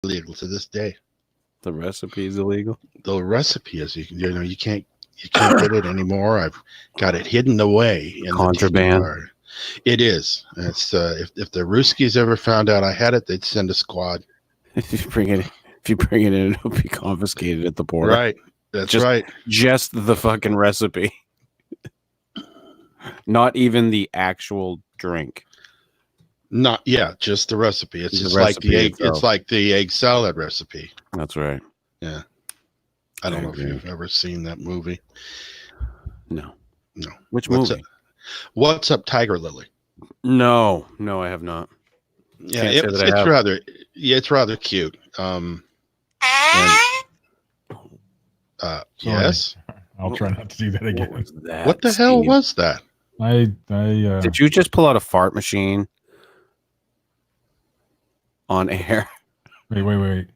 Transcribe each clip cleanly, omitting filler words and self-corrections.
illegal to this day. The recipe is illegal. The recipe is, you can't get it anymore. I've got it hidden away in Contraband. the TBR. It is. It's if the Ruskies ever found out I had it, they'd send a squad. If you bring it in, it'll be confiscated at the border. Right. That's right. Just the fucking recipe. Not even the actual drink. Just the recipe. It's just like like the egg. It's like the egg salad recipe. That's right. Yeah. I don't know if you've ever seen that movie. No. No. Which movie? What's Up, Tiger Lily? No, I have not. Yeah, it's rather cute. Yes. I'll try not to do that again. What the hell was that? Did you just pull out a fart machine on air? Wait.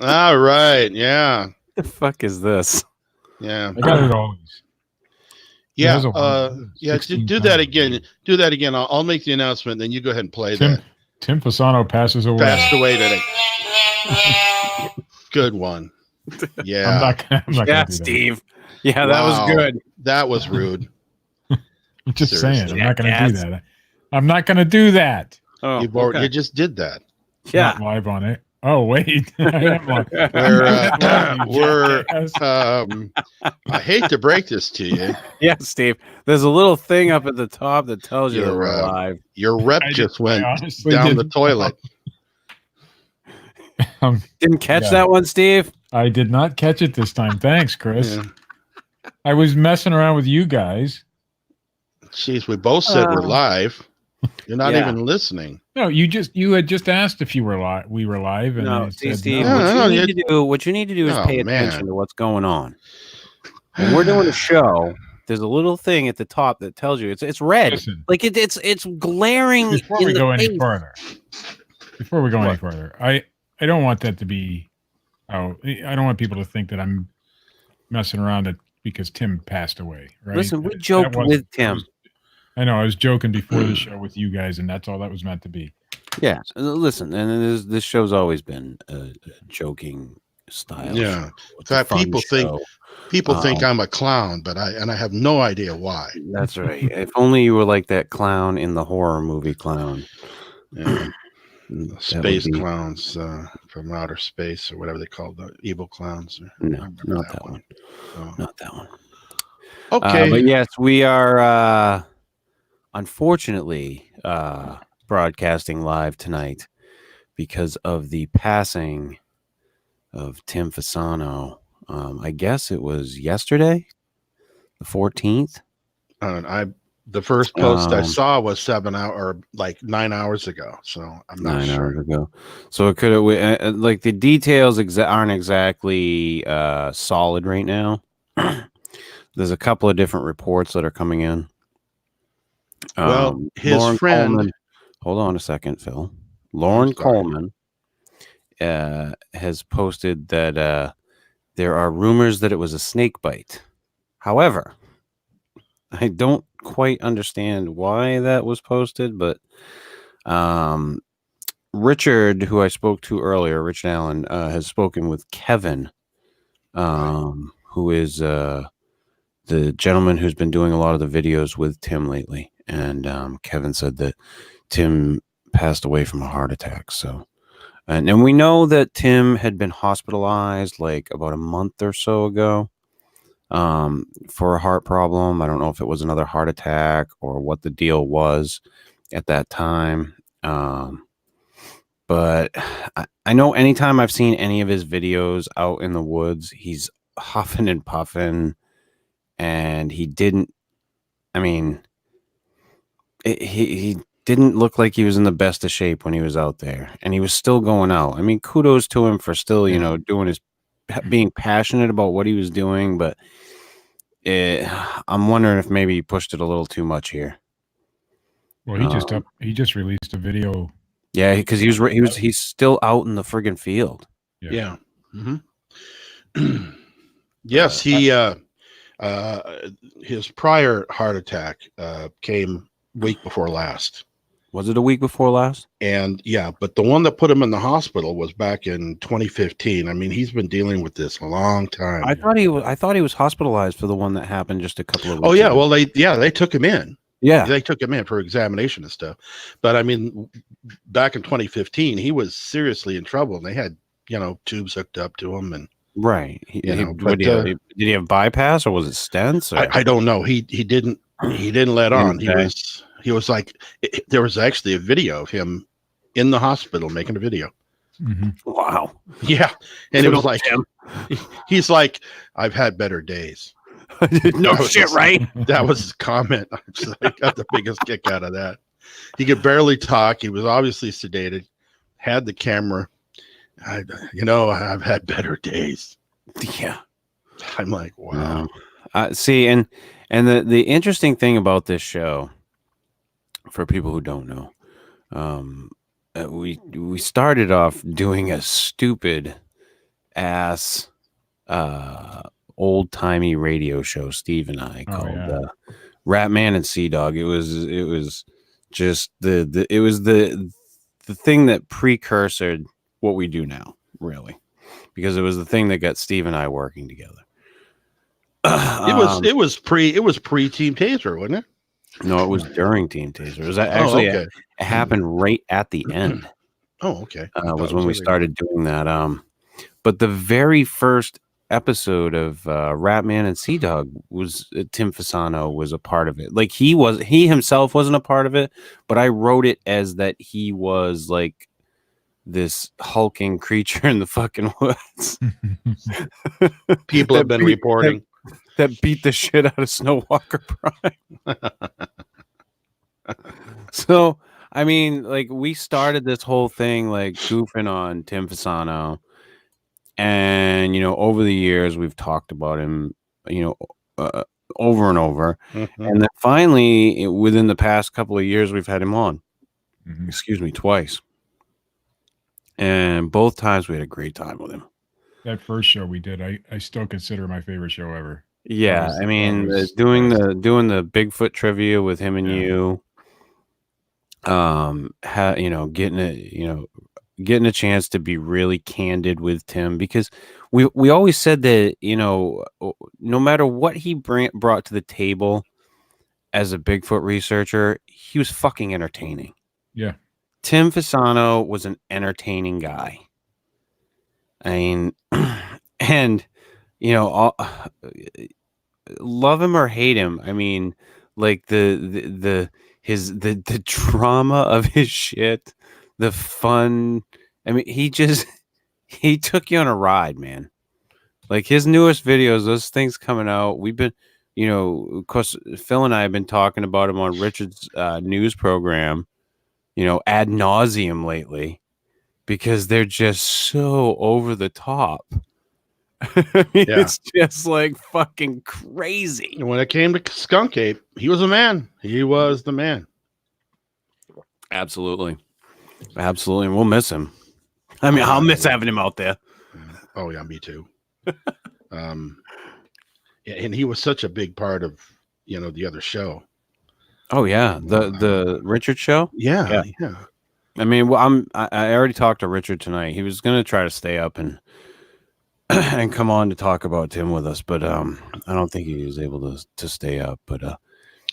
All right. Yeah. The fuck is this? Yeah. I got it always. Yeah. Do that again. Do that again. I'll make the announcement. Then you go ahead and play that. Tim Fasano passes away. Passed away today. Good one. Yeah. I'm not gonna do Steve. Yeah, that was good. That was rude. I'm just saying. I'm not going to do that. I'm not going to do that. Oh, you just did that. Yeah. Not live on it. Oh, wait. I hate to break this to you. Yeah, Steve. There's a little thing up at the top that tells you that we're live. Your rep just went down the toilet. Didn't catch that one, Steve? I did not catch it this time. Thanks, Chris. Yeah. I was messing around with you guys. Jeez, we both said we're live. You're not even listening. No, you had just asked if you were live. We were live, and no, said, Steve. no. What you need to do is pay attention to what's going on. When we're doing a show, there's a little thing at the top that tells you it's red. Listen, like it's glaring. Before we go any further, I don't want that to be. I don't want people to think that I'm messing around because Tim passed away. Right? Listen, we joked with Tim. I know. I was joking before the show with you guys, and that's all that was meant to be. Yeah. Listen, and this show's always been a joking style. Yeah. In fact, people think I'm a clown, but I have no idea why. That's right. If only you were like that clown in the horror movie Clown. Yeah. Space clowns from outer space, or whatever they call the evil clowns. No, not that one. Not that one. Okay. But yes, we are unfortunately broadcasting live tonight because of the passing of Tim Fasano. I guess it was yesterday, the 14th. The first post I saw was 9 hours ago. So I'm not 9 sure. hours ago. So it could have like the details aren't exactly solid right now. There's a couple of different reports that are coming in. Well, his Lauren friend. Coleman, hold on a second, Phil. Lauren Coleman has posted that there are rumors that it was a snake bite. However, I don't quite understand why that was posted, but Richard, who I spoke to earlier, Richard Allen, has spoken with Kevin, who is the gentleman who's been doing a lot of the videos with Tim lately. And Kevin said that Tim passed away from a heart attack. So, and we know that Tim had been hospitalized like about a month or so ago for a heart problem. I don't know if it was another heart attack or what the deal was at that time. But I know anytime I've seen any of his videos out in the woods, he's huffing and puffing, and he didn't look like he was in the best of shape when he was out there, and he was still going out. I mean, kudos to him for still, doing being passionate about what he was doing, but I'm wondering if maybe he pushed it a little too much here. Well, he just released a video. Yeah, because he's still out in the friggin' field. Yeah. Mm-hmm. Yes, he his prior heart attack came week before last. Was it a week before last? And yeah, but the one that put him in the hospital was back in 2015. I mean, he's been dealing with this a long time. I thought he was hospitalized for the one that happened just a couple of weeks Oh yeah, ago. well they took him in. Yeah, they took him in for examination and stuff. But I mean, back in 2015, he was seriously in trouble, and they had tubes hooked up to him, and right. Did he have bypass, or was it stents? Or? I don't know. He didn't let on. Okay. He was like, there was actually a video of him in the hospital making a video. Mm-hmm. Wow. Yeah, and it was like he's like, I've had better days. No shit, right? That was his comment. I got the biggest kick out of that. He could barely talk. He was obviously sedated. Had the camera. I've had better days. Yeah. I'm like, wow. See, and the interesting thing about this show, for people who don't know, we started off doing a stupid ass old timey radio show, Steve and I, called Rat Man and Sea Dog. It was just the thing that precursored what we do now, really, because it was the thing that got Steve and I working together. It was pre Team Taser, wasn't it? No, it was during Team Taser. It was actually it happened right at the end. Oh, okay. Was when we started doing that. But the very first episode of Rat Man and Sea Dog was Tim Fasano was a part of it. Like he himself wasn't a part of it, but I wrote it as that he was like this hulking creature in the fucking woods. People have been reporting that beat the shit out of Snow Walker Prime. So, I mean, like, we started this whole thing like goofing on Tim Fasano, and over the years we've talked about him, over and over, and then finally, within the past couple of years, we've had him on. Excuse me, twice, and both times we had a great time with him. That first show we did, I still consider my favorite show ever. Yeah, I mean, doing the Bigfoot trivia with him and you, getting a chance to be really candid with Tim, because we always said that no matter what he brought to the table as a Bigfoot researcher, he was fucking entertaining. Yeah, Tim Fasano was an entertaining guy. I mean, and love him or hate him, I mean, like the drama of his shit, the fun. I mean, he took you on a ride, man. Like his newest videos, those things coming out, we've been, of course, Phil and I have been talking about him on Richard's news program, ad nauseum lately, because they're just so over the top. I mean, it's just like fucking crazy. And when it came to Skunk Ape, he was a man. He was the man. Absolutely. We'll miss him. I mean, I'll miss having him out there. Oh yeah, me too. And he was such a big part of the other show. Oh yeah, the Richard show. Yeah. I mean, well, I already talked to Richard tonight. He was going to try to stay up and come on to talk about Tim with us, but I don't think he was able to stay up. But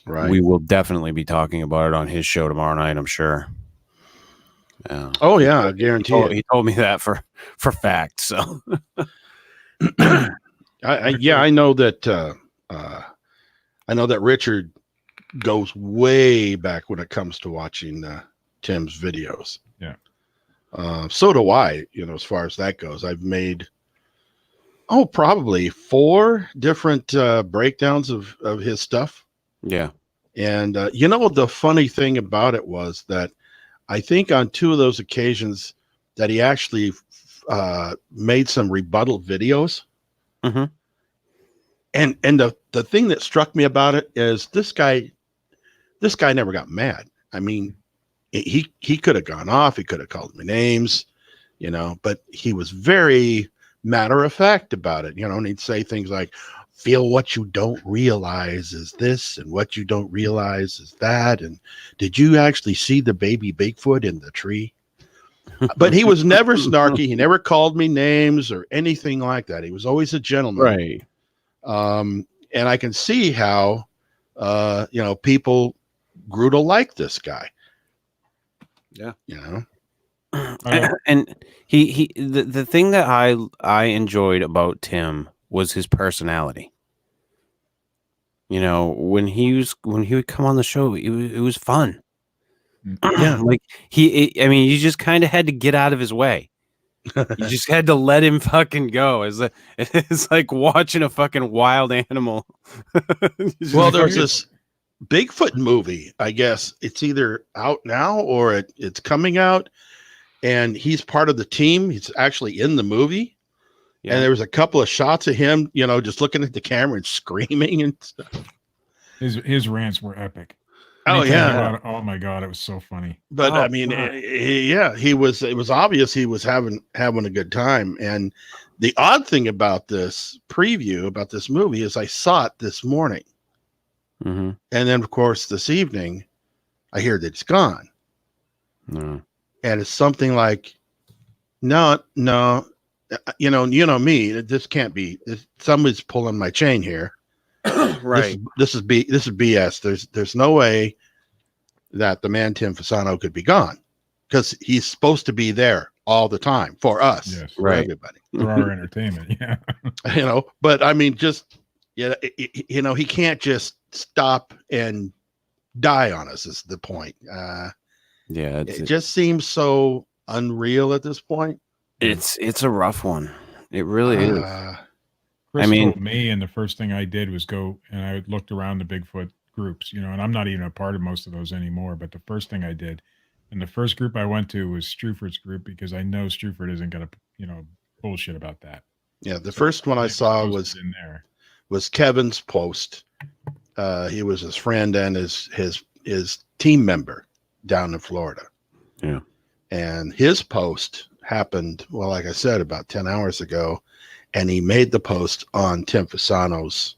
right, we will definitely be talking about it on his show tomorrow night, I'm sure. Oh yeah, I guarantee it. He told me that for fact. So I know that Richard goes way back when it comes to watching Tim's videos. Yeah. So do I, as far as that goes. I've made probably 4 different breakdowns of his stuff. Yeah. And the funny thing about it was that I think on 2 of those occasions that he actually made some rebuttal videos. Mm-hmm. And the thing that struck me about it is this guy never got mad. I mean, he could have gone off. He could have called me names, but he was very matter of fact about it, and he'd say things like, feel what you don't realize is this, and what you don't realize is that. And did you actually see the baby Bigfoot in the tree? But he was never snarky. He never called me names or anything like that. He was always a gentleman. Right. And I can see how, people grew to like this guy. Yeah. I And the thing that I enjoyed about Tim was his personality. When he would come on the show, it was fun. Yeah. Like you just kind of had to get out of his way. You just had to let him fucking go. It's like watching a fucking wild animal. Well, there's this Bigfoot movie. I guess it's either out now or it's coming out, and he's part of the team. He's actually in the movie. Yeah. And there was a couple of shots of him, just looking at the camera and screaming and stuff. His rants were epic. Oh yeah! Oh my god, it was so funny. But I mean, he was. It was obvious he was having a good time. And the odd thing about this preview about this movie is I saw it this morning, and then of course this evening, I hear that it's gone. And it's something like, no, you know me. This can't be. Somebody's pulling my chain here. Right. This is BS. There's no way that the man Tim Fasano could be gone, because he's supposed to be there all the time for us, yes, for everybody, for our entertainment. Yeah. But I mean, just he can't just stop and die on us. Is the point? It just seems so unreal at this point. It's a rough one. It really is. Chris told me, and the first thing I did was go and I looked around the Bigfoot groups, and I'm not even a part of most of those anymore. But the first thing I did, and the first group I went to was Struford's group, because I know Struford isn't going to, bullshit about that. Yeah, the first one I saw was in there. Was Kevin's post. He was his friend and his team member down in Florida. Yeah, and his post happened, well, like I said, about 10 hours ago. And he made the post on Tim Fasano's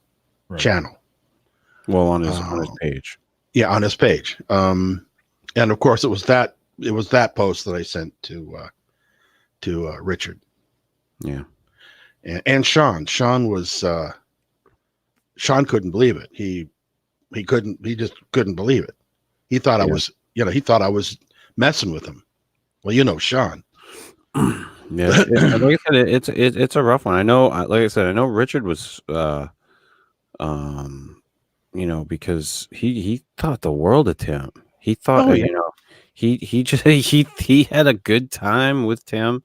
channel. Well, on his page. Yeah, on his page. And of course, it was that post that I sent to Richard. Yeah. And Sean. Sean couldn't believe it. He just couldn't believe it. He thought I was, he thought I was messing with him. Well, Sean. Yeah, like I said, it's a rough one. I know, like I said, I know Richard was, because he thought the world of Tim. He thought, he had a good time with Tim.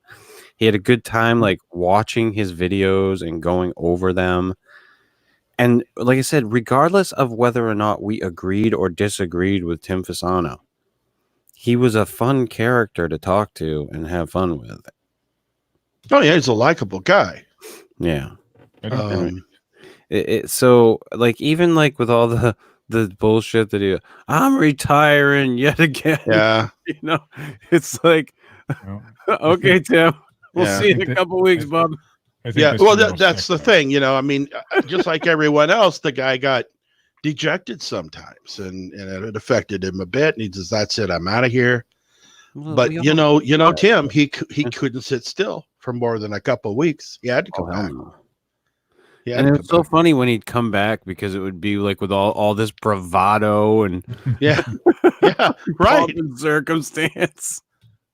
He had a good time, like, watching his videos and going over them. And like I said, regardless of whether or not we agreed or disagreed with Tim Fasano, he was a fun character to talk to and have fun with. Oh yeah, he's a likable guy. Yeah. So like, even like with all the bullshit that I'm retiring yet again. Yeah. It's like, okay, Tim, we'll see you in a couple weeks, bub. Yeah. Well, that's the thing, I mean, just like everyone else, the guy got dejected sometimes, and it affected him a bit. And he says, "That's it, I'm out of here." Well, but Tim, he couldn't sit still for more than a couple of weeks. He had to come back. And it was so funny when he'd come back, because it would be like with all this bravado and yeah, right, circumstance.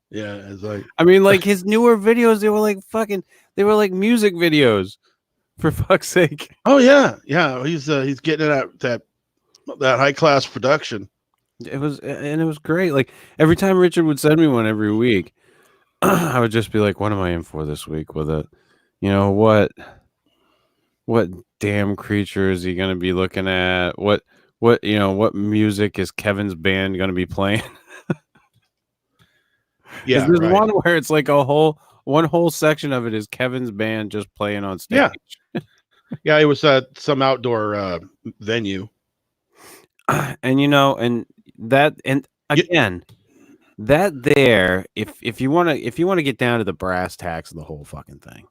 Yeah, it's like, I mean, like his newer videos, they were like music videos, for fuck's sake. Oh yeah, he's getting that high class production. It was great. Like, every time Richard would send me one every week, I would just be like, "What am I in for this week with it? What damn creature is he going to be looking at? What music is Kevin's band going to be playing?" Yeah, there's one where it's like one whole section of it is Kevin's band just playing on stage. Yeah, it was some outdoor venue. And that, and again, that there, if you want to get down to the brass tacks of the whole fucking thing,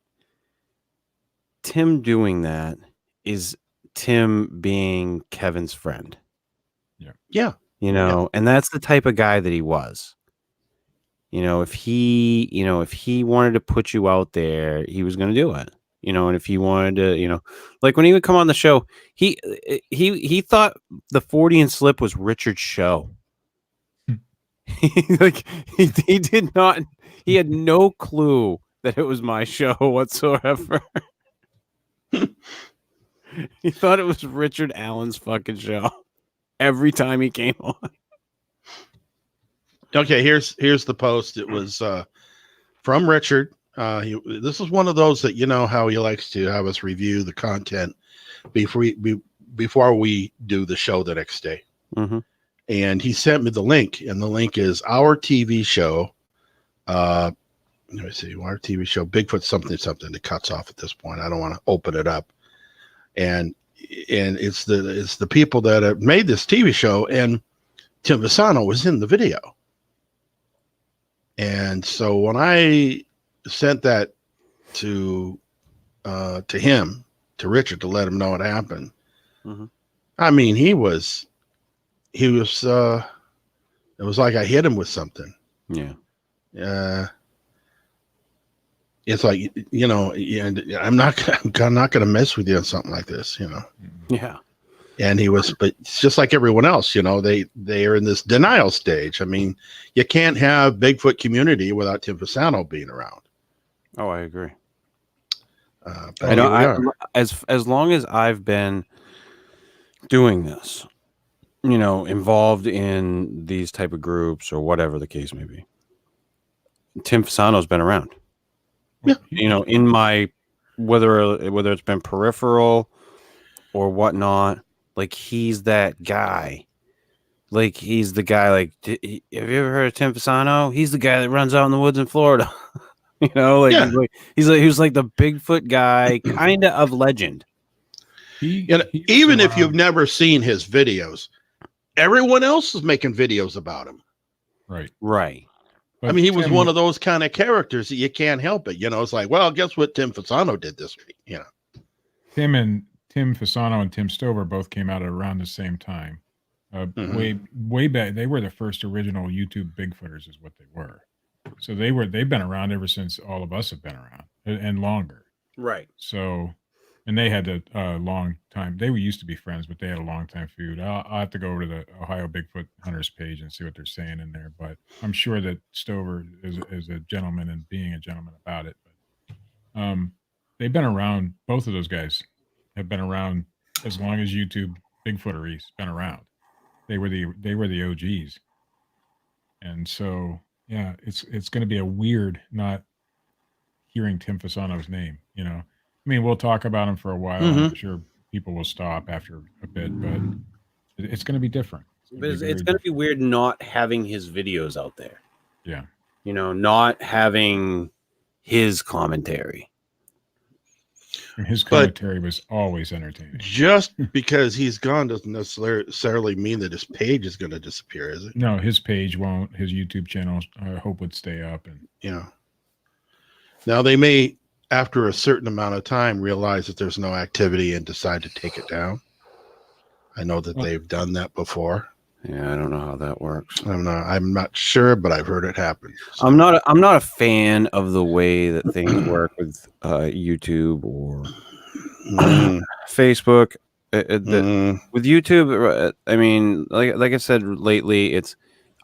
Tim doing that is Tim being Kevin's friend. Yeah. And that's the type of guy that he was. If he wanted to put you out there, he was going to do it. And if he wanted to, like when he would come on the show, he thought the Fortean Slip was Richard's show. Like he did not. He had no clue that it was my show whatsoever. He thought it was Richard Allen's fucking show every time he came on. Okay, here's the post. It was from Richard. This is one of those that how he likes to have us review the content before we do the show the next day. Mm-hmm. And he sent me the link, and the link is our TV show. Let me see, our TV show, Bigfoot something. It cuts off at this point. I don't want to open it up. And it's the people that have made this TV show, and Tim Fasano was in the video. And so when I sent that to him, to Richard, to let him know what happened, mm-hmm. I mean, he was it was like I hit him with something. Yeah. It's like, I'm not going to mess with you on something like this, Yeah. And but it's just like everyone else, they are in this denial stage. I mean, you can't have Bigfoot community without Tim Fasano being around. Oh, I agree. But as long as I've been doing this, involved in these type of groups or whatever the case may be, Tim Fasano's been around. Yeah. In my whether it's been peripheral or whatnot, like he's that guy. Like he's the guy. Like, have you ever heard of Tim Fasano? He's the guy that runs out in the woods in Florida. Yeah. he was like the Bigfoot guy, kind of legend. Even if you've never seen his videos, everyone else is making videos about him. Right. But I mean, he was one of those kind of characters that you can't help it. It's like, well, guess what Tim Fasano did this week? Tim Fasano and Tim Stover both came out at around the same time. Way back, they were the first original YouTube Bigfooters, is what they were. So they've been around ever since all of us have been around, and longer. Right. So, and they had a long time. They used to be friends, but they had a long time feud. I'll have to go over to the Ohio Bigfoot Hunters page and see what they're saying in there. But I'm sure that Stover is a gentleman and being a gentleman about it. But they've been around. Both of those guys have been around as long as YouTube Bigfootery's been around. They were the OGs. And so, yeah, it's going to be a weird not hearing Tim Fasano's name. I mean, we'll talk about him for a while. Mm-hmm. I'm sure people will stop after a bit, but it's going to be different. It's going to be weird not having his videos out there. Yeah. Not having his commentary. And his commentary was always entertaining. Just because he's gone doesn't necessarily mean that his page is going to disappear, is it? No, his page won't. His YouTube channel, I hope, would stay up. And now they may, after a certain amount of time, realize that there's no activity and decide to take it down. I know that they've done that before. Yeah, I don't know how that works. I'm not sure, but I've heard it happen. So. I'm not a fan of the way that things work with YouTube or Facebook. With YouTube, I mean, like I said lately,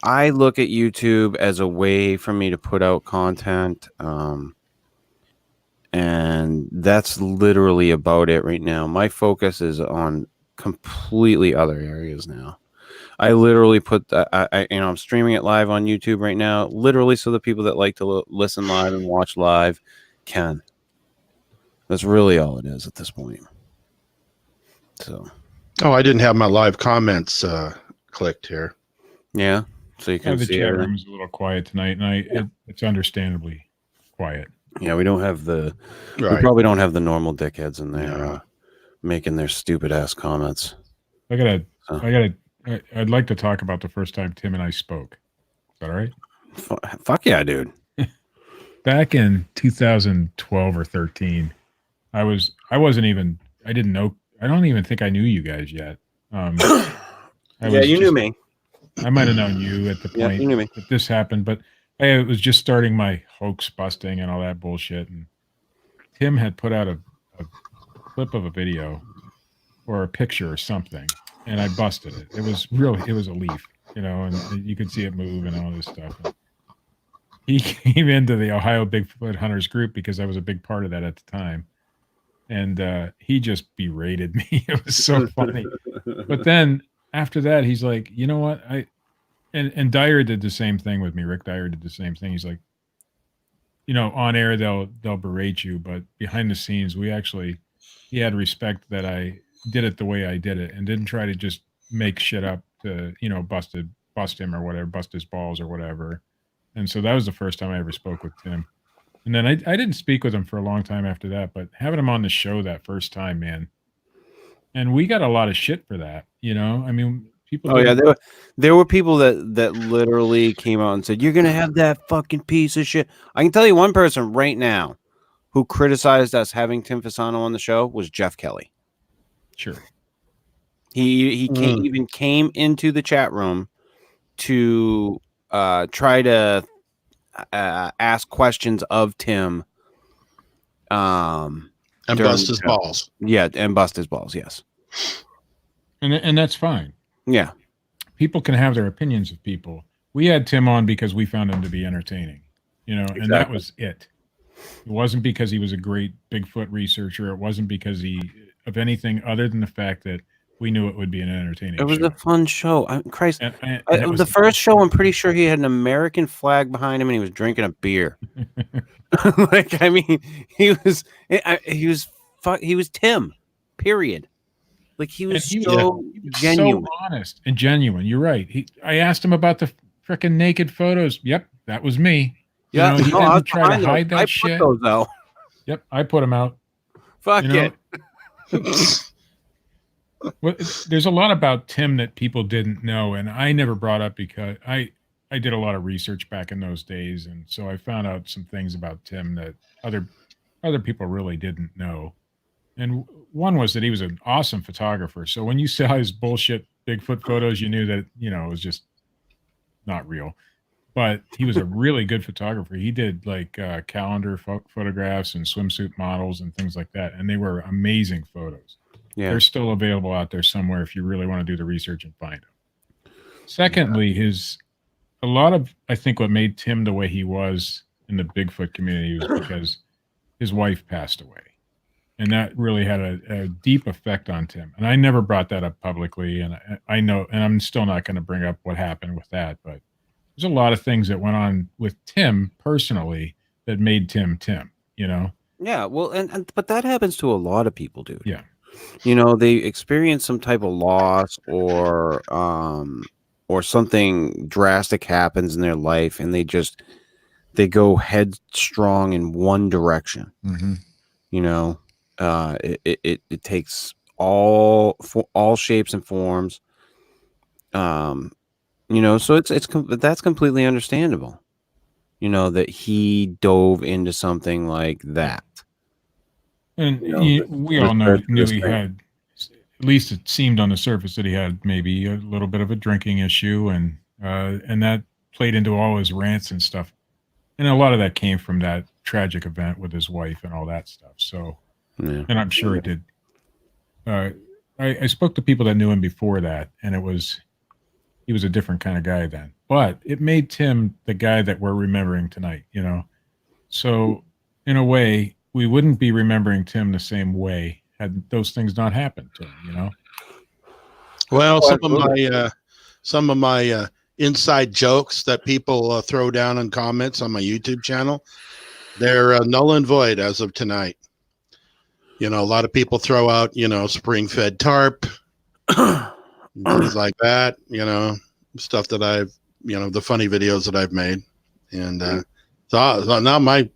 I look at YouTube as a way for me to put out content, and that's literally about it right now. My focus is on completely other areas now. I literally put I'm streaming it live on YouTube right now, literally so the people that like to listen live and watch live can. That's really all it is at this point. So. Oh, I didn't have my live comments clicked here. Yeah, so you can the see chat room's a little quiet tonight, and it's understandably quiet. Yeah, we don't have we probably don't have the normal dickheads in there making their stupid ass comments. I'd like to talk about the first time Tim and I spoke. Is that all right? Fuck yeah, dude. Back in 2012 or 13, I didn't know I don't even think I knew you guys yet. Yeah, you knew me. I might have known you at the Yeah, point you knew me. that this happened, but I was just starting my hoax busting and all that bullshit. And Tim had put out a clip of a video or a picture or something, and I busted it. It was a leaf, and you could see it move and all this stuff. And he came into the Ohio Bigfoot Hunters group because I was a big part of that at the time. And he just berated me. It was so funny. But then after that, he's like, you know what? And Dyer did the same thing with me. Rick Dyer did the same thing. He's like, on air they'll berate you, but behind the scenes he had respect that I did it the way I did it and didn't try to just make shit up to, bust him or whatever, bust his balls or whatever. And so that was the first time I ever spoke with Tim. And then I didn't speak with him for a long time after that, but having him on the show that first time, man. And we got a lot of shit for that, I mean, people. Oh yeah, there were people that literally came out and said, "You're gonna have that fucking piece of shit." I can tell you one person right now who criticized us having Tim Fasano on the show was Jeff Kelly. Sure. He came into the chat room to try to ask questions of Tim. And bust his balls. Yeah, and bust his balls. Yes. And that's fine. Yeah. People can have their opinions of people. We had Tim on because we found him to be entertaining, Exactly. And that was it. It wasn't because he was a great Bigfoot researcher. It wasn't because of anything other than the fact that we knew it would be an entertaining show. It was a fun show. Christ. And the first show, I'm pretty sure he had an American flag behind him and he was drinking a beer. Like, I mean, he was Tim, period. Like, he was so genuine. So honest and genuine. You're right. I asked him about the freaking naked photos. Yep, that was me. Yeah, he didn't try to hide that shit. I put those out. Yep, I put them out. Fuck it. Well, there's a lot about Tim that people didn't know, and I never brought up because I did a lot of research back in those days, and so I found out some things about Tim that other people really didn't know. And one was that he was an awesome photographer. So when you saw his bullshit Bigfoot photos, you knew that, it was just not real. But he was a really good photographer. He did like calendar photographs and swimsuit models and things like that. And they were amazing photos. Yeah. They're still available out there somewhere if you really want to do the research and find them. Secondly, a lot of, I think what made Tim the way he was in the Bigfoot community was because his wife passed away. And that really had a deep effect on Tim. And I never brought that up publicly. And I know, and I'm still not going to bring up what happened with that. But there's a lot of things that went on with Tim personally that made Tim, Yeah, well, but that happens to a lot of people, dude. Yeah. They experience some type of loss or something drastic happens in their life and they go headstrong in one direction. Mm-hmm. It takes all shapes and forms. So that's completely understandable. That he dove into something like that. And we all knew he had, at least it seemed on the surface that he had maybe a little bit of a drinking issue, and that played into all his rants and stuff. And a lot of that came from that tragic event with his wife and all that stuff. So. Yeah. And I'm sure it did. I spoke to people that knew him before that, and he was a different kind of guy then. But it made Tim the guy that we're remembering tonight, So in a way, we wouldn't be remembering Tim the same way had those things not happened to him, Well, some of my inside jokes that people throw down in comments on my YouTube channel, they're null and void as of tonight. A lot of people throw out, spring-fed tarp, things like that, stuff that I've, the funny videos that I've made. And so now my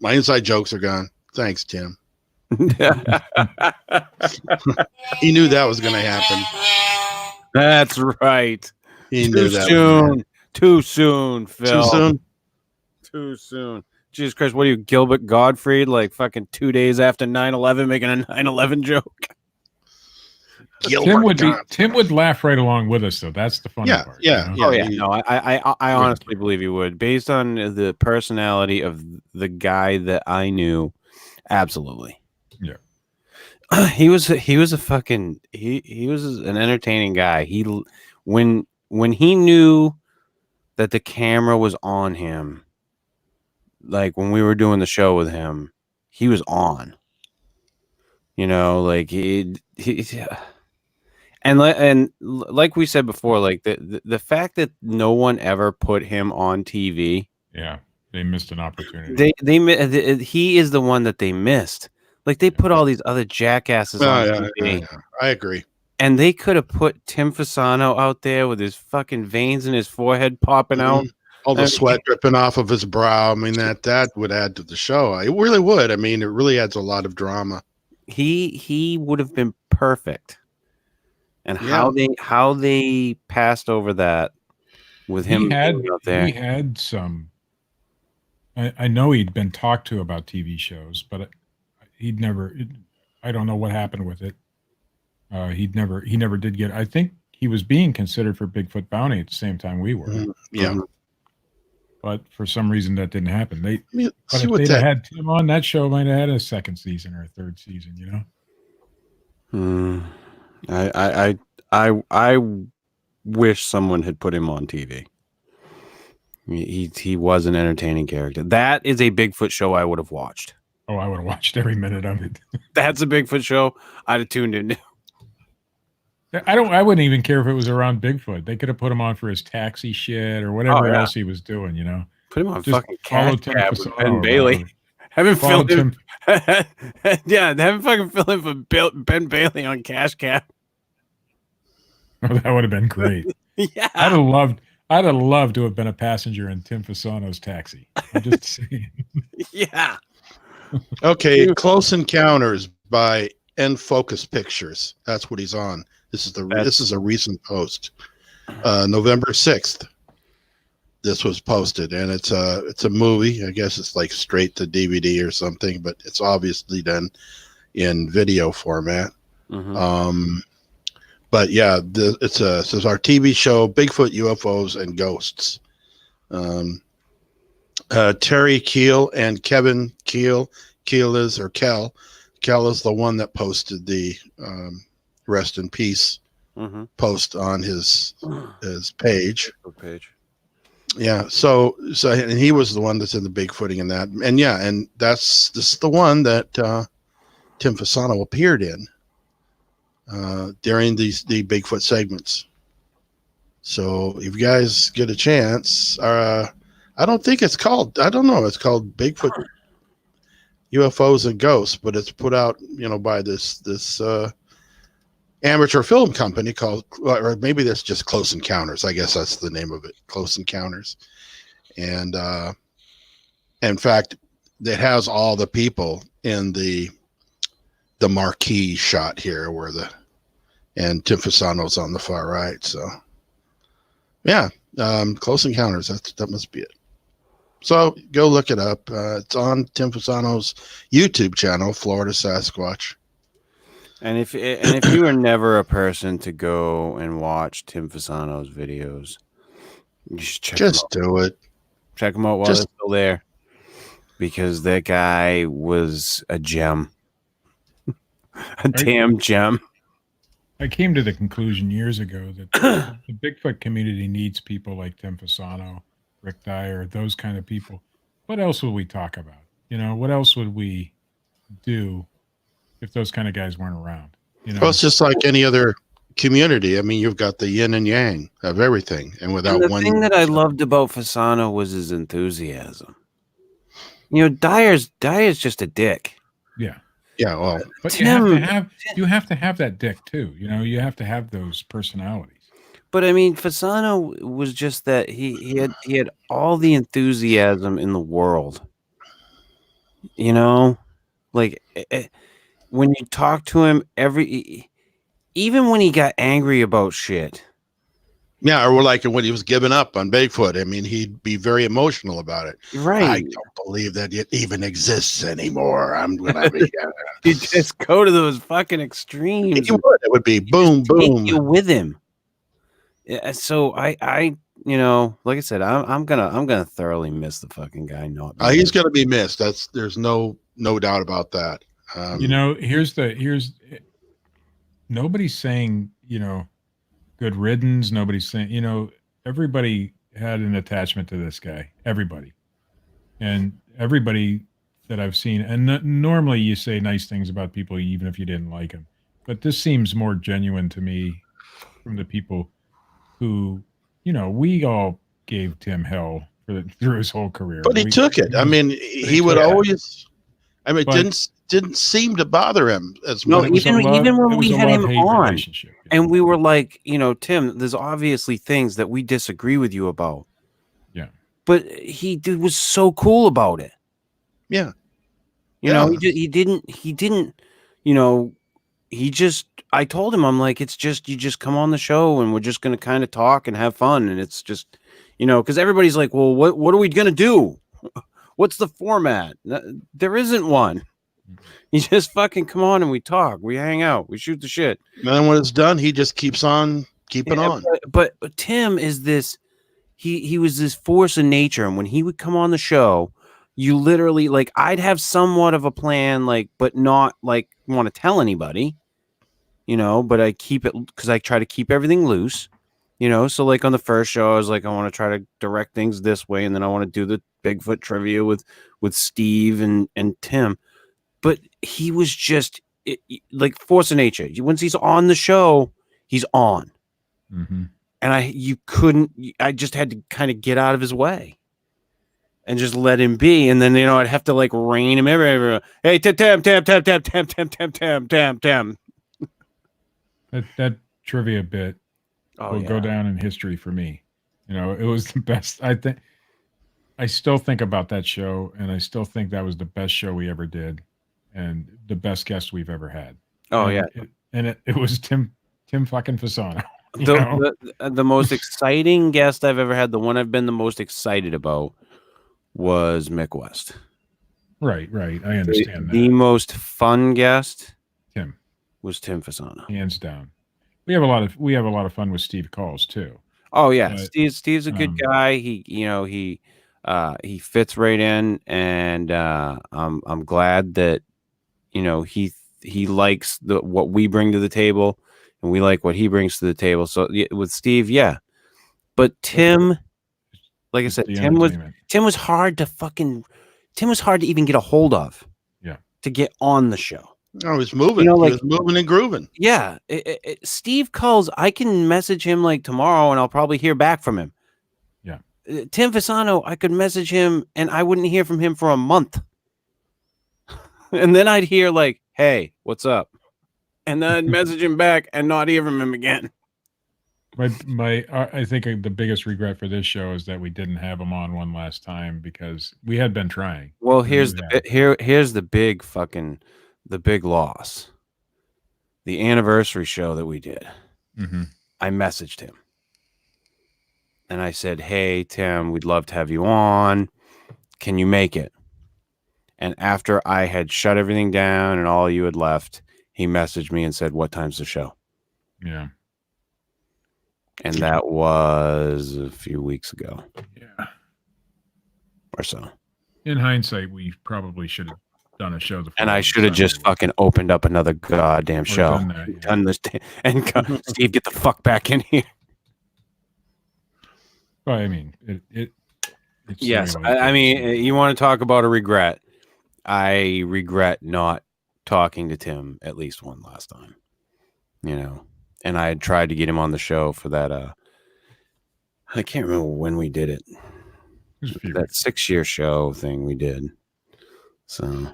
inside jokes are gone. Thanks, Tim. He knew that was going to happen. That's right. He knew that. Too soon, Phil. Too soon. Jesus Christ, what are you, Gilbert Gottfried? Like fucking 2 days after 9/11 making a 9/11 joke? Tim would laugh right along with us, though. That's the funny part. Yeah. Oh yeah, no, I honestly believe he would, based on the personality of the guy that I knew. Absolutely. Yeah. He was an entertaining guy. When he knew that the camera was on him, like when we were doing the show with him, he was on. Like and like we said before, like the fact that no one ever put him on TV. Yeah, they missed an opportunity. He is the one that they missed. Like they put all these other jackasses on TV. Yeah. I agree. And they could have put Tim Fasano out there with his fucking veins in his forehead popping out. All the sweat dripping off of his brow. I mean, that would add to the show. It really would. I mean, it really adds a lot of drama. He would have been perfect. And how they passed over that with him out there. He had some. I know he'd been talked to about TV shows, but he'd never. I don't know what happened with it. He never did get. I think he was being considered for Bigfoot Bounty at the same time we were. Yeah. But for some reason that didn't happen. If they'd had Tim on, that show might have had a second season or a third season. I wish someone had put him on TV. He was an entertaining character. That is a Bigfoot show I would have watched. Oh, I would have watched every minute of it. That's a Bigfoot show I'd have tuned in. I wouldn't even care if it was around Bigfoot. They could have put him on for his taxi shit or whatever else he was doing, Put him on just fucking Cash Cab with Ben Bailey. Have him fill in. Yeah, have him fucking fill in for Ben Bailey on Cash Cab. Oh, that would have been great. Yeah. I'd have loved to have been a passenger in Tim Fasano's taxi. I'm just saying. Yeah. Okay, Close Encounters by N Focus Pictures. That's what he's on. This is a recent post, November 6th. This was posted, and it's a movie. I guess it's like straight to DVD or something, but it's obviously done in video format. Mm-hmm. But yeah, it says our TV show Bigfoot, UFOs, and Ghosts. Terry Keel and Kevin Keel. Keel is the one that posted the rest in peace post on his page. Yeah, so and he was the one that's in the Bigfooting in that, and this is the one that Tim Fasano appeared in during the Bigfoot segments. So if you guys get a chance, I don't think it's called. I don't know. It's called Bigfoot, UFOs, and Ghosts, but it's put out, by this amateur film company called, or maybe that's just Close Encounters. I guess that's the name of it, Close Encounters. And in fact, it has all the people in the marquee shot here, and Tim Fasano's on the far right. So yeah, Close Encounters. That must be it. So go look it up. It's on Tim Fasano's YouTube channel, Florida Sasquatch. And if you were never a person to go and watch Tim Fasano's videos, you should check Just do it. Check him out while they're still there, because that guy was a gem, damn gem. I came to the conclusion years ago that the Bigfoot community needs people like Tim Fasano, Rick Dyer, those kind of people. What else would we talk about? What else would we do if those kind of guys weren't around? Well, it's just like any other community. I mean, you've got the yin and yang of everything, and without the thing that I loved about Fasano was his enthusiasm. Dyer's just a dick. Yeah. Yeah, well, but Tim, you have to have that dick too. You have to have those personalities. But I mean, Fasano was just that he had all the enthusiasm in the world. Like when you talk to him, even when he got angry about shit, Yeah, or like when he was giving up on Bigfoot. I mean, he'd be very emotional about it. Right. I don't believe that it even exists anymore. I'm gonna be. You just go to those fucking extremes. He would. It would be boom, boom. Take you with him. Yeah, so I, you know, like I said, I'm gonna thoroughly miss the fucking guy. Not he's gonna be missed. There's no doubt about that. You know, here's nobody's saying, you know, good riddance. Nobody's saying, you know, everybody had an attachment to this guy. Everybody. And everybody that I've seen, and normally you say nice things about people even if you didn't like them. But this seems more genuine to me from the people who, you know, we all gave Tim hell through his whole career. But he took it. I mean, he would always. I mean, it didn't seem to bother him as much. No, even when we had him on, and we were like, you know, Tim, there's obviously things that we disagree with you about. Yeah. But he was so cool about it. Yeah. You know, he didn't, you know, I told him, I'm like, it's just, you just come on the show and we're just going to kind of talk and have fun. And it's just, you know, because everybody's like, well, what are we going to do? What's the format? There isn't one. You just fucking come on and we talk, we hang out, we shoot the shit. And then when it's done, he just keeps on keeping on. But Tim is this, he was this force of nature. And when he would come on the show, you literally, like, I'd have somewhat of a plan, like, but not like want to tell anybody, you know, but I keep it because I try to keep everything loose, you know. So like on the first show, I was like, I want to try to direct things this way, and then I want to do the Bigfoot trivia with Steve and Tim. But he was just like force of nature. Once he's on the show, he's on. Mm-hmm. And I just had to kind of get out of his way and just let him be. And then, you know, I'd have to like rein him everywhere. Hey, Tim. That trivia bit will go down in history for me. You know, it was the best. I still think about that show, and I still think that was the best show we ever did, and the best guest we've ever had. Oh, and it was Tim fucking Fasano. The most exciting guest I've ever had, the one I've been the most excited about, was Mick West. Right. I understand that. The most fun guest was Tim Fasano, hands down. We have a lot of fun with Steve Calls too. Oh yeah, Steve's a good guy. He fits right in, and I'm glad that, you know, he likes what we bring to the table, and we like what he brings to the table. So with Steve, yeah, but Tim, like I said, Tim was hard to even get a hold of. Yeah, to get on the show. Oh, he's moving. You know, like, he was moving and grooving. Yeah, Steve calls. I can message him like tomorrow, and I'll probably hear back from him. Yeah, Tim Fasano, I could message him, and I wouldn't hear from him for a month, and then I'd hear like, "Hey, what's up?" And then I'd message him back and not hear from him again. I think the biggest regret for this show is that we didn't have him on one last time, because we had been trying. Well, here's the big loss. The anniversary show that we did. Mm-hmm. I messaged him and I said, "Hey Tim, we'd love to have you on. Can you make it?" And after I had shut everything down and all you had left, he messaged me and said, "What time's the show?" Yeah. And that was a few weeks ago. Yeah. Or so. In hindsight, we probably should have done a show. And I should have just fucking opened up another goddamn show. Done this and Steve, get the fuck back in here. Well, I mean, it's yes. I mean, you want to talk about a regret? I regret not talking to Tim at least one last time. You know, and I had tried to get him on the show for that. I can't remember when we did it. That 6-year show thing we did. So,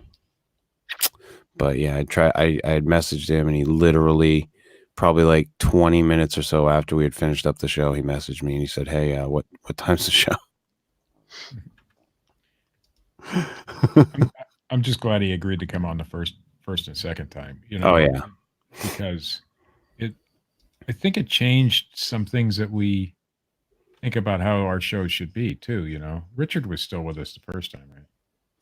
but yeah, I had messaged him, and he literally, probably like 20 minutes or so after we had finished up the show, he messaged me and he said, "Hey, what time's the show?" I'm just glad he agreed to come on the first and second time. You know. Oh yeah, because I think it changed some things that we think about how our show should be too. Richard was still with us the first time, right?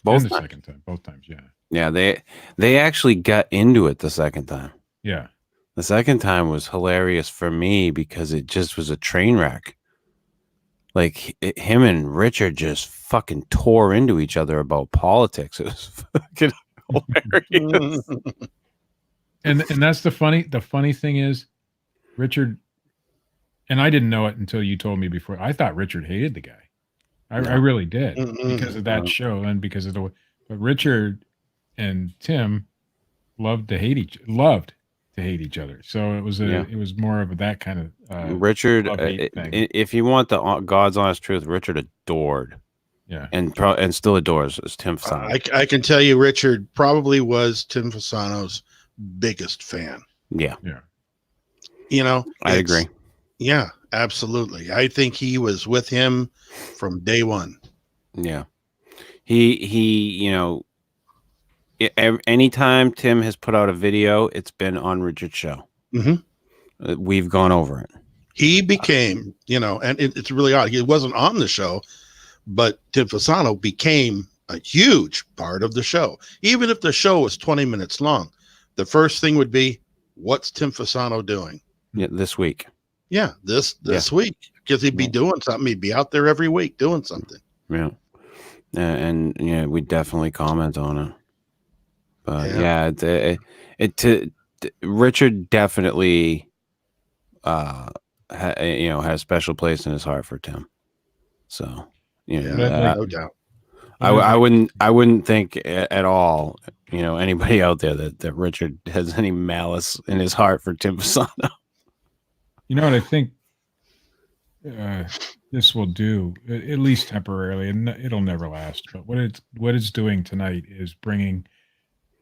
Both and the times. second time, both times, yeah. Yeah, they actually got into it the second time. Yeah. The second time was hilarious for me because it just was a train wreck. Like him and Richard just fucking tore into each other about politics. It was fucking hilarious. And that's the funny thing is, Richard, and I didn't know it until you told me before. I thought Richard hated the guy. I really did because of that show and because of but Richard and Tim loved to hate each other. So it was more of that kind of Richard. thing. If you want the God's honest truth, Richard adored. Yeah, and still adores is Tim Fasano. I can tell you, Richard probably was Tim Fasano's biggest fan. Yeah. I agree. Yeah, absolutely. I think he was with him from day one. Yeah, he anytime Tim has put out a video, it's been on Richard's show. Mm-hmm. We've gone over it. He became, and it's really odd. He wasn't on the show, but Tim Fasano became a huge part of the show. Even if the show was 20 minutes long, the first thing would be, what's Tim Fasano doing? Yeah, this week. Yeah, this week, because he'd be doing something. He'd be out there every week doing something. Yeah, and we definitely comment on it. But Richard definitely, has a special place in his heart for Tim. So no doubt. I wouldn't think at all, anybody out there that Richard has any malice in his heart for Tim Fasano. You know what I think this will do, at least temporarily, and it'll never last. But what it's doing tonight is bringing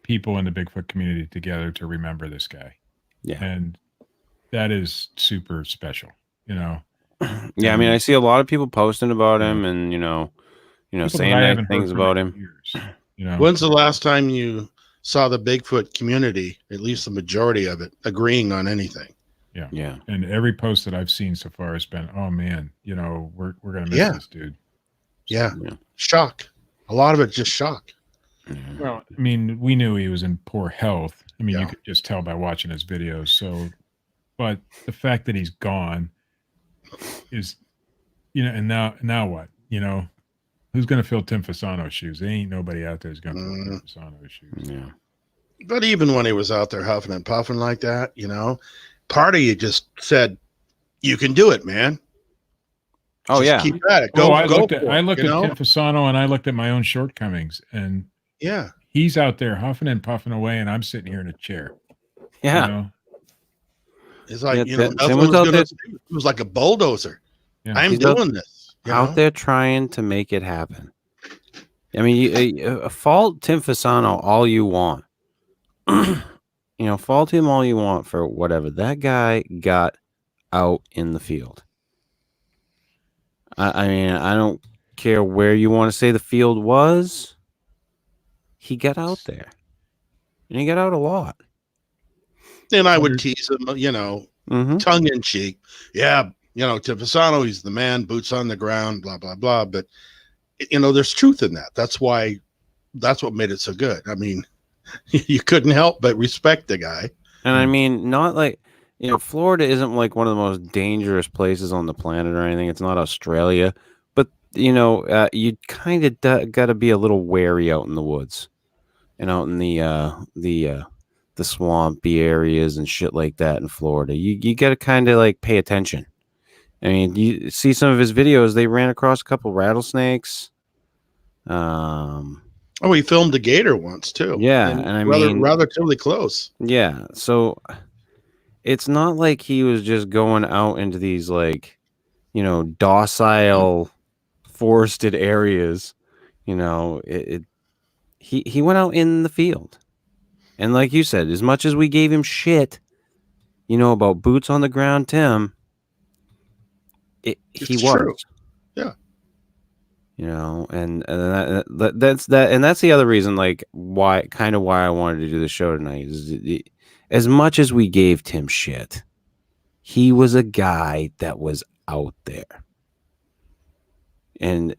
people in the Bigfoot community together to remember this guy. Yeah, and that is super special. Yeah, I mean, I see a lot of people posting about him, and saying nice things about him. Years, When's the last time you saw the Bigfoot community, at least the majority of it, agreeing on anything? Yeah. And every post that I've seen so far has been, oh man, we're gonna miss this dude. Yeah. Shock. A lot of it just shock. Well, I mean, we knew he was in poor health. I mean, you could just tell by watching his videos. So, but the fact that he's gone is, and now what? Who's going to fill Tim Fasano's shoes? There ain't nobody out there who's going to fill Tim Fasano's shoes. Yeah. But even when he was out there huffing and puffing like that, part of you just said, "You can do it, man." Oh, just keep at it. I looked at Tim Fasano, and I looked at my own shortcomings, and he's out there huffing and puffing away, and I'm sitting here in a chair. Yeah. It's like nothing was gonna, it was like a bulldozer. Yeah. I'm doing this. Out there trying to make it happen. I mean, fault Tim Fasano all you want. Fault him all you want for whatever. That guy got out in the field. I mean, I don't care where you want to say the field was. He got out there. And he got out a lot. And I would tease him, tongue in cheek. Yeah, Tim Fasano, he's the man, boots on the ground, blah, blah, blah. But, there's truth in that. That's what made it so good. I mean, you couldn't help but respect the guy. And I mean, not like, Florida isn't like one of the most dangerous places on the planet or anything. It's not Australia. But, you kind of got to be a little wary out in the woods and out in the swampy areas and shit like that in Florida. You got to kind of like pay attention. I mean, you see some of his videos, they ran across a couple rattlesnakes. He filmed a gator once too. Yeah, and I mean, relatively close. Yeah, so it's not like he was just going out into these like, docile forested areas. He went out in the field. And like you said, as much as we gave him shit, about boots on the ground, Tim, he was. True. Yeah. And that's the other reason, like why I wanted to do the show tonight is as much as we gave Tim shit, he was a guy that was out there. And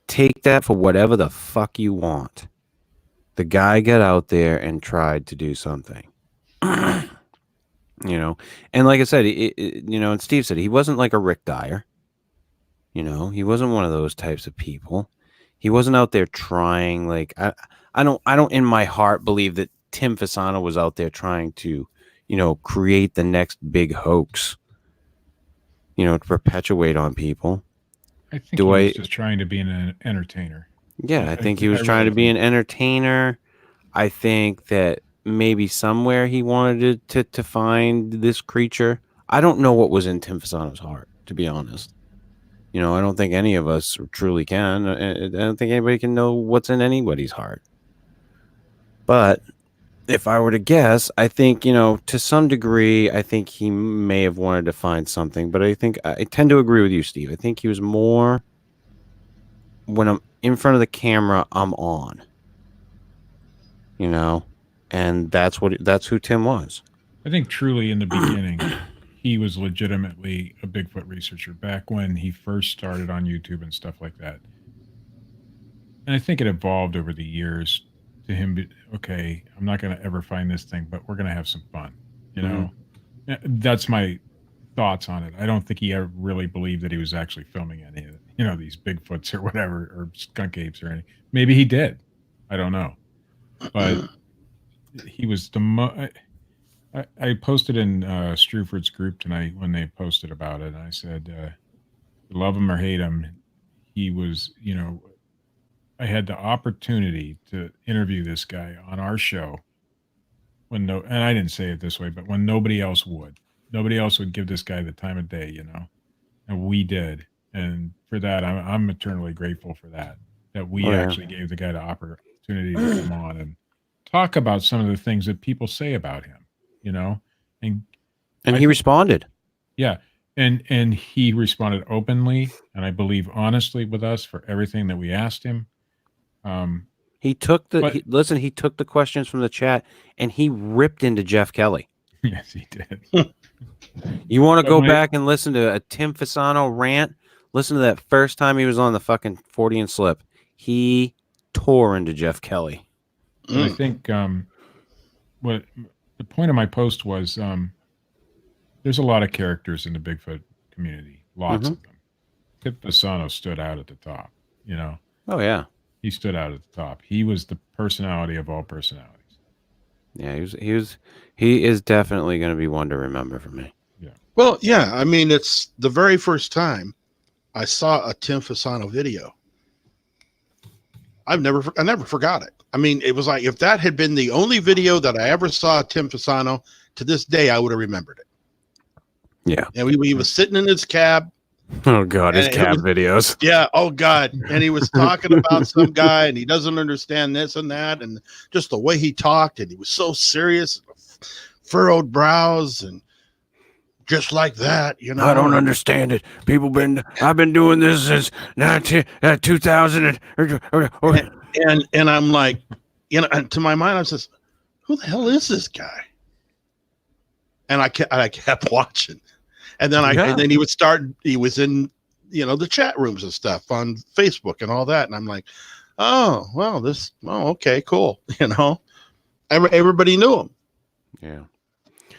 take that for whatever the fuck you want. The guy got out there and tried to do something. You know, and like I said, you know, and Steve said he wasn't like a Rick Dyer. You know, he wasn't one of those types of people. He wasn't out there trying. Like I don't in my heart believe that Tim Fasano was out there trying to, you know, create the next big hoax. You know, to perpetuate on people. I think he was just trying to be an entertainer. Yeah, I think he was trying to be an entertainer. I think that maybe somewhere he wanted to find this creature. I don't know what was in Tim Fasano's heart, to be honest. You know, I don't think any of us truly can. I don't think anybody can know what's in anybody's heart. But if I were to guess, I think, you know, to some degree, I think he may have wanted to find something. But I think I tend to agree with you, Steve. I think he was more, when I'm in front of the camera, I'm on. You know, and that's who Tim was. I think truly in the beginning, he was legitimately a Bigfoot researcher back when he first started on YouTube and stuff like that. And I think it evolved over the years to him. Okay, I'm not going to ever find this thing, but we're going to have some fun. You know, that's my thoughts on it. I don't think he ever really believed that he was actually filming any of it, you know, these Bigfoots or whatever, or skunk apes or anything. Maybe he did. I don't know. But he was the I posted in Struford's group tonight when they posted about it. I said, love him or hate him, he was, you know, I had the opportunity to interview this guy on our show and I didn't say it this way, but when nobody else would give this guy the time of day, you know, and we did. And for that, I'm eternally grateful for that we actually gave the guy the opportunity to come on and talk about some of the things that people say about him, you know, and he responded. Yeah. And he responded openly, and I believe honestly with us for everything that we asked him. He took he took the questions from the chat and he ripped into Jeff Kelly. Yes, he did. You want to go back and listen to a Tim Fasano rant? Listen to that first time he was on the fucking Fortean Slip. He tore into Jeff Kelly. I think what the point of my post was, there's a lot of characters in the Bigfoot community, lots of them. Tim Fasano stood out at the top, you know. Oh yeah, he stood out at the top. He was the personality of all personalities. Yeah, he is definitely going to be one to remember for me. Yeah. Well, yeah. I mean, it's the very first time I saw a Tim Fasano video. I never forgot it. I mean, it was like if that had been the only video that I ever saw Tim Fasano, to this day I would have remembered it. Yeah. And he was sitting in his cab. Oh God, his cab videos. Yeah. Oh God. And he was talking about some guy and he doesn't understand this and that. And just the way he talked, and he was so serious, furrowed brows, and just like that, you know. I don't understand it. I've been doing this since 2000. And I'm like, you know, and to my mind, I says, who the hell is this guy? And I kept watching. And then and then he was in, you know, the chat rooms and stuff on Facebook and all that. And I'm like, oh, well, okay, cool. You know, everybody knew him. Yeah.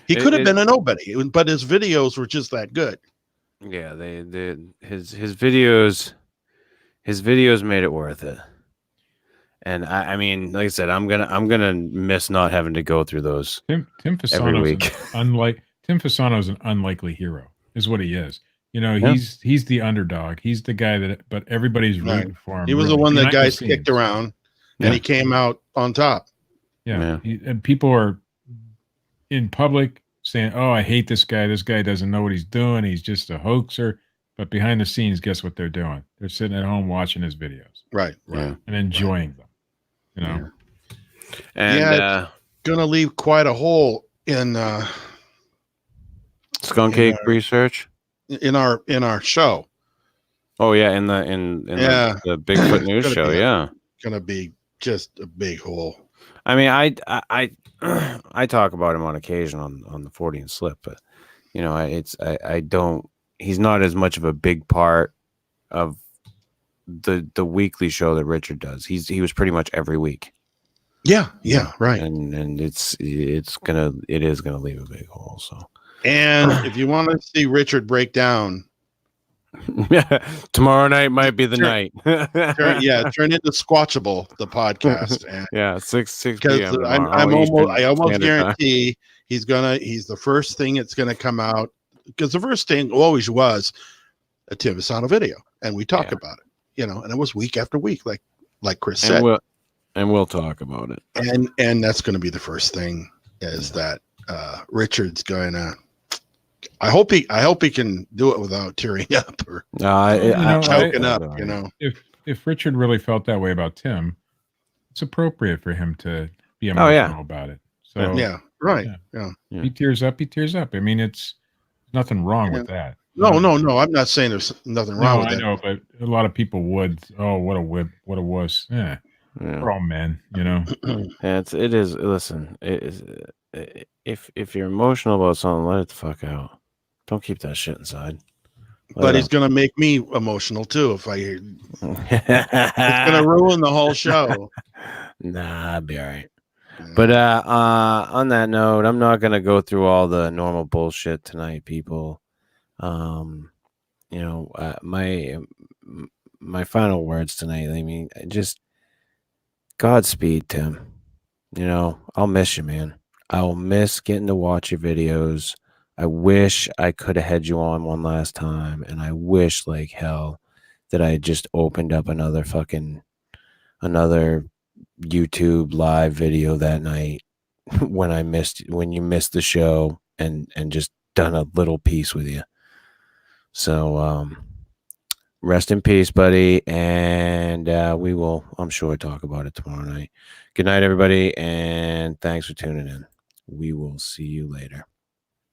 He could have been a nobody, but his videos were just that good. Yeah. His videos made it worth it. And I mean, like I said, I'm gonna miss not having to go through those. Tim Fasano every week. Tim Fasano is an unlikely hero, is what he is. You know, he's the underdog. He's the guy but everybody's rooting for him. He was the one that guys kicked around, and he came out on top. Yeah. And people are in public saying, "Oh, I hate this guy. This guy doesn't know what he's doing. He's just a hoaxer." But behind the scenes, guess what they're doing? They're sitting at home watching his videos, right, and enjoying them. You know, and it's gonna leave quite a hole in skunk ape research in our show. Oh yeah, in the Bigfoot news show. Gonna be just a big hole. I mean, I talk about him on occasion on the Fortean Slip, but you know, I don't. He's not as much of a big part of the weekly show that Richard does. He was pretty much every week. Yeah, right. And it is gonna leave a big hole. So, and if you want to see Richard break down, tomorrow night might be the night. turn into Squatchable, the podcast. And 6 because p.m. I almost guarantee he's the first thing that's gonna come out, because the first thing always was a Tim Fasano video, and we talk about it, and it was week after week, like Chris said, we'll talk about it, and that's going to be the first thing is that Richard's going to. I hope he can do it without tearing up or choking up. If Richard really felt that way about Tim, it's appropriate for him to be emotional about it. So right. He tears up. I mean, it's nothing wrong with that. No. I'm not saying there's nothing wrong with that. I know, but a lot of people would. Oh, what a whip! What a wuss! Yeah, we're all men, It is. Listen, it is. If you're emotional about something, let it the fuck out. Don't keep that shit inside. But he's gonna make me emotional too if I hear. It's gonna ruin the whole show. Nah, I'll be all right. But on that note, I'm not gonna go through all the normal bullshit tonight, people. My final words tonight. I mean, just Godspeed, Tim. I'll miss you, man. I'll miss getting to watch your videos. I wish I could have had you on one last time, and I wish like hell that I just opened up another YouTube live video that night when you missed the show and just done a little piece with you. So rest in peace, buddy, and we will, I'm sure, talk about it tomorrow night. Good night, everybody, and thanks for tuning in. We will see you later.